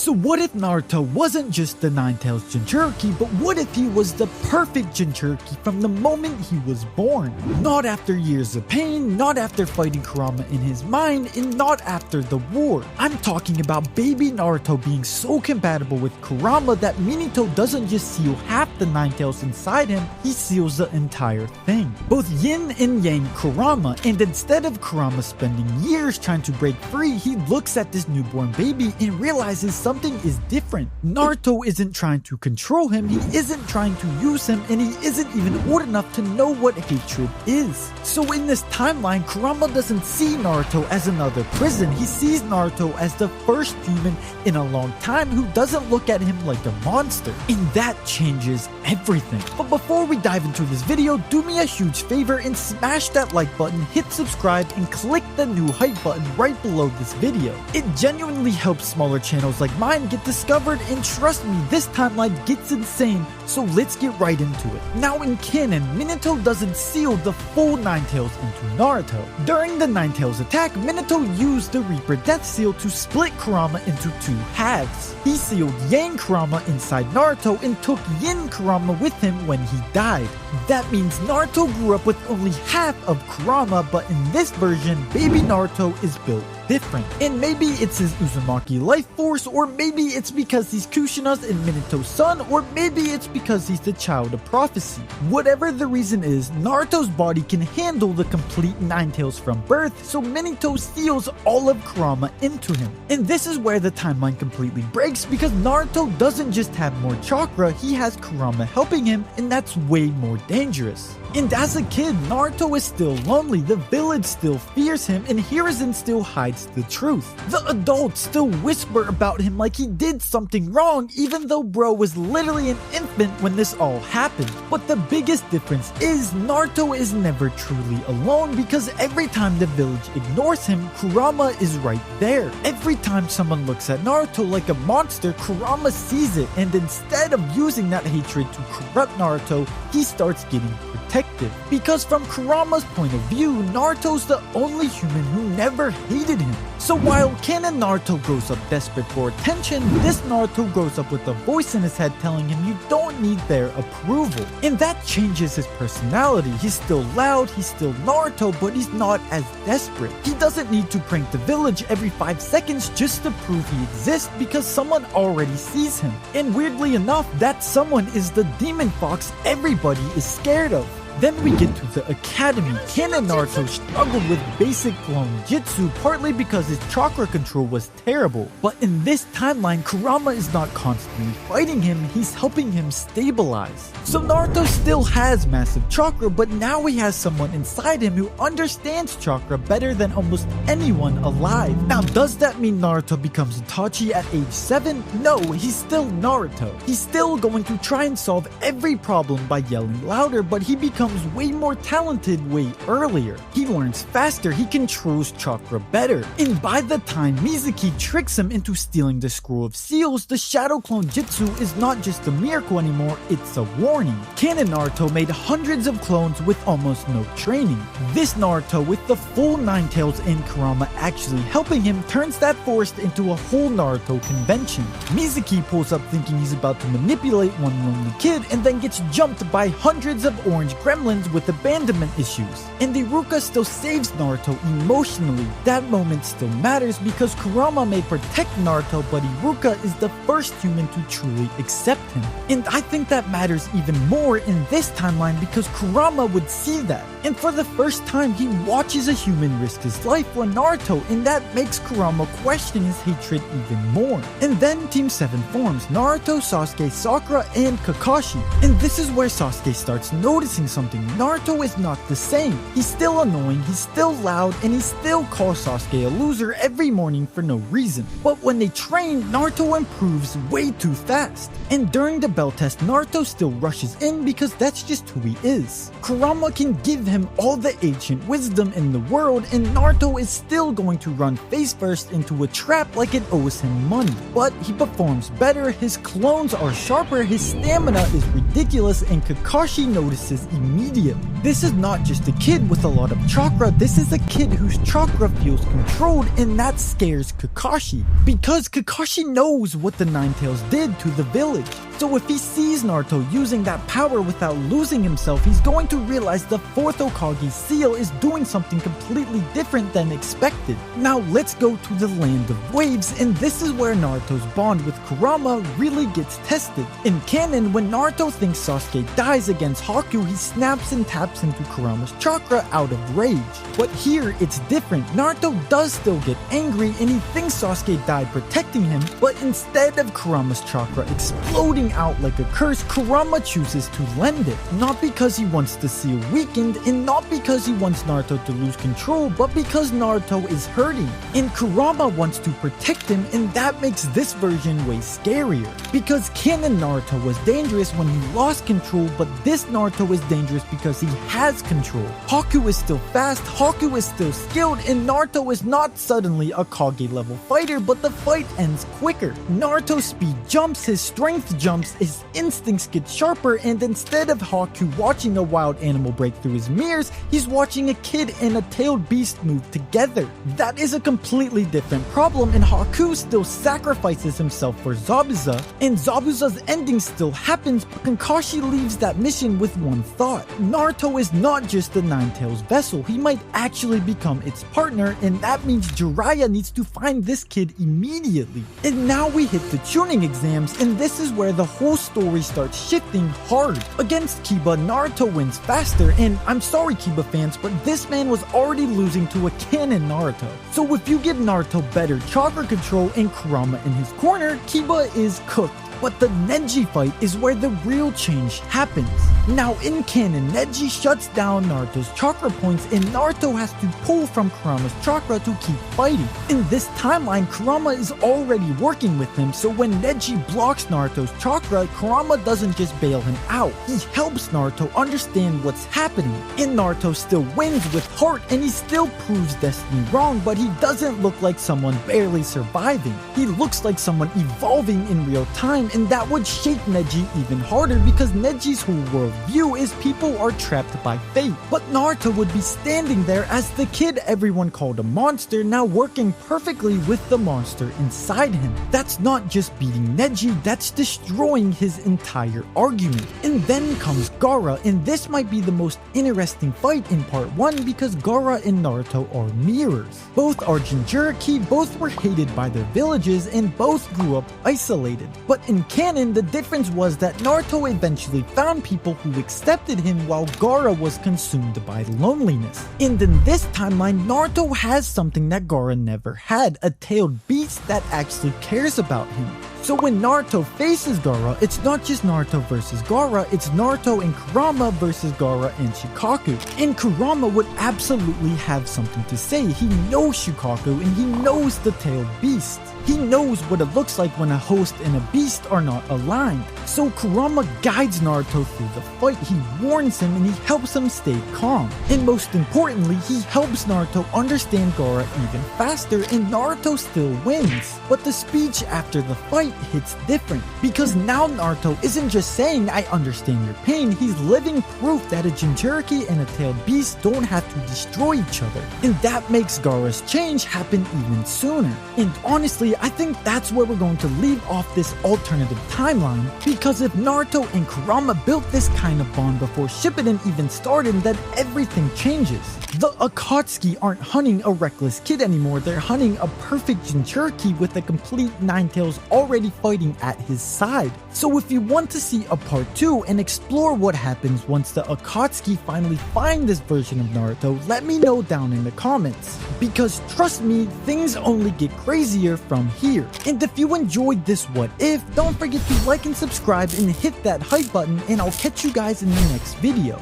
So what if Naruto wasn't just the Nine-Tails Jinchuriki, but what if he was the perfect Jinchuriki from the moment he was born? Not after years of pain, not after fighting Kurama in his mind, and not after the war. I'm talking about baby Naruto being so compatible with Kurama that Minato doesn't just seal half the Nine-Tails inside him, he seals the entire thing. Both yin and yang Kurama, and instead of Kurama spending years trying to break free, he looks at this newborn baby and realizes something is different. Naruto isn't trying to control him, he isn't trying to use him, and he isn't even old enough to know what hatred is. So in this timeline, Kurama doesn't see Naruto as another prison, he sees Naruto as the first human in a long time who doesn't look at him like a monster. And that changes everything. But before we dive into this video, do me a huge favor and smash that like button, hit subscribe, and click the new hype button right below this video. It genuinely helps smaller channels like mine get discovered, and trust me, this timeline gets insane, so let's get right into it. Now in canon, Minato doesn't seal the full Nine-Tails into Naruto. During the Nine-Tails attack, Minato used the Reaper Death Seal to split Kurama into two halves. He sealed Yang Kurama inside Naruto and took Yin Kurama with him when he died. That means Naruto grew up with only half of Kurama, but in this version, baby Naruto is built different. And maybe it's his Uzumaki life force, or maybe it's because he's Kushina's and Minato's son, or maybe it's because he's the child of prophecy. Whatever the reason is, Naruto's body can handle the complete Nine-Tails from birth, so Minato seals all of Kurama into him. And this is where the timeline completely breaks, because Naruto doesn't just have more chakra, he has Kurama helping him, and that's way more dangerous. And as a kid, Naruto is still lonely, the village still fears him, and Hiruzen still hides the truth. The adults still whisper about him like he did something wrong, even though bro was literally an infant when this all happened. But the biggest difference is Naruto is never truly alone, because every time the village ignores him, Kurama is right there. Every time someone looks at Naruto like a monster, Kurama sees it, and instead of using that hatred to corrupt Naruto, he starts getting protective. Because from Kurama's point of view, Naruto's the only human who never hated him. So while canon Naruto grows up desperate for attention, this Naruto grows up with a voice in his head telling him you don't need their approval. And that changes his personality. He's still loud, he's still Naruto, but he's not as desperate. He doesn't need to prank the village every 5 seconds just to prove he exists, because someone already sees him. And weirdly enough, that someone is the demon fox everybody is scared of. Then we get to the academy. Canon Naruto struggled with basic clone jutsu, partly because his chakra control was terrible. But in this timeline, Kurama is not constantly fighting him, he's helping him stabilize. So Naruto still has massive chakra, but now he has someone inside him who understands chakra better than almost anyone alive. Now does that mean Naruto becomes Itachi at age 7? No, he's still Naruto. He's still going to try and solve every problem by yelling louder, but he becomes way more talented way earlier. He learns faster, he controls chakra better. And by the time Mizuki tricks him into stealing the Scroll of Seals, the Shadow Clone Jutsu is not just a miracle anymore, it's a warning. Canon Naruto made hundreds of clones with almost no training. This Naruto, with the full Nine-Tails and Kurama actually helping him, turns that forest into a whole Naruto convention. Mizuki pulls up thinking he's about to manipulate one lonely kid, and then gets jumped by hundreds of orange gremlins with abandonment issues. And Iruka still saves Naruto emotionally. That moment still matters because Kurama may protect Naruto, but Iruka is the first human to truly accept him. And I think that matters even more in this timeline because Kurama would see that. And for the first time, he watches a human risk his life for Naruto, and that makes Kurama question his hatred even more. And then Team 7 forms: Naruto, Sasuke, Sakura, and Kakashi. And this is where Sasuke starts noticing something. Naruto is not the same. He's still annoying, he's still loud, and he still calls Sasuke a loser every morning for no reason. But when they train, Naruto improves way too fast. And during the bell test, Naruto still rushes in because that's just who he is. Kurama can give him all the ancient wisdom in the world, and Naruto is still going to run face first into a trap like it owes him money. But he performs better, his clones are sharper, his stamina is ridiculous, and Kakashi notices immediately. This is not just a kid with a lot of chakra, this is a kid whose chakra feels controlled, and that scares Kakashi. Because Kakashi knows what the Nine Tails did to the village. So if he sees Naruto using that power without losing himself, he's going to realize the 4th Hokage's seal is doing something completely different than expected. Now let's go to the land of waves, and this is where Naruto's bond with Kurama really gets tested. In canon, when Naruto thinks Sasuke dies against Haku, he snaps and taps into Kurama's chakra out of rage. But here it's different. Naruto does still get angry and he thinks Sasuke died protecting him, but instead of Kurama's chakra exploding out like a curse, Kurama chooses to lend it. Not because he wants the seal weakened, and not because he wants Naruto to lose control, but because Naruto is hurting. And Kurama wants to protect him, and that makes this version way scarier. Because canon Naruto was dangerous when he lost control, but this Naruto is dangerous because he has control. Haku is still fast, Haku is still skilled, and Naruto is not suddenly a Kage level fighter, but the fight ends quicker. Naruto's speed jumps, his strength jumps, his instincts get sharper, and instead of Haku watching a wild animal break through his mirrors, he's watching a kid and a tailed beast move together. That is a completely different problem, and Haku still sacrifices himself for Zabuza, and Zabuza's ending still happens, but Kakashi leaves that mission with one thought. Naruto is not just the Nine Tails vessel, he might actually become its partner, and that means Jiraiya needs to find this kid immediately. And now we hit the tuning exams, and this is where the whole story starts shifting hard. Against Kiba, Naruto wins faster, and I'm sorry Kiba fans, but this man was already losing to a canon Naruto. So if you give Naruto better chakra control and Kurama in his corner, Kiba is cooked. But the Neji fight is where the real change happens. Now in canon, Neji shuts down Naruto's chakra points and Naruto has to pull from Kurama's chakra to keep fighting. In this timeline, Kurama is already working with him, so when Neji blocks Naruto's chakra, Kurama doesn't just bail him out. He helps Naruto understand what's happening. And Naruto still wins with heart, and he still proves destiny wrong, but he doesn't look like someone barely surviving. He looks like someone evolving in real time, and that would shake Neji even harder because Neji's whole worldview is people are trapped by fate. But Naruto would be standing there as the kid everyone called a monster, now working perfectly with the monster inside him. That's not just beating Neji, that's destroying his entire argument. And then comes Gaara, and this might be the most interesting fight in part 1 because Gaara and Naruto are mirrors. Both are Jinchuriki, both were hated by their villages, and both grew up isolated. But in canon, the difference was that Naruto eventually found people who accepted him while Gaara was consumed by loneliness. And in this timeline, Naruto has something that Gaara never had, a tailed beast that actually cares about him. So when Naruto faces Gaara, it's not just Naruto versus Gaara, it's Naruto and Kurama versus Gaara and Shukaku. And Kurama would absolutely have something to say. He knows Shukaku and he knows the tailed beast. He knows what it looks like when a host and a beast are not aligned. So Kurama guides Naruto through the fight, he warns him and he helps him stay calm. And most importantly, he helps Naruto understand Gaara even faster, and Naruto still wins. But the speech after the fight hits different, because now Naruto isn't just saying I understand your pain, he's living proof that a Jinchuriki and a tailed beast don't have to destroy each other. And that makes Gaara's change happen even sooner. And honestly, I think that's where we're going to leave off this alternative timeline, because if Naruto and Kurama built this kind of bond before Shippuden even started, then everything changes. The Akatsuki aren't hunting a reckless kid anymore, they're hunting a perfect Jinchuriki with a complete Nine Tails already fighting at his side. So if you want to see a part 2 and explore what happens once the Akatsuki finally find this version of Naruto, let me know down in the comments. Because trust me, things only get crazier from here. And if you enjoyed this what if, don't forget to like and subscribe and hit that hype button, and I'll catch you guys in the next video.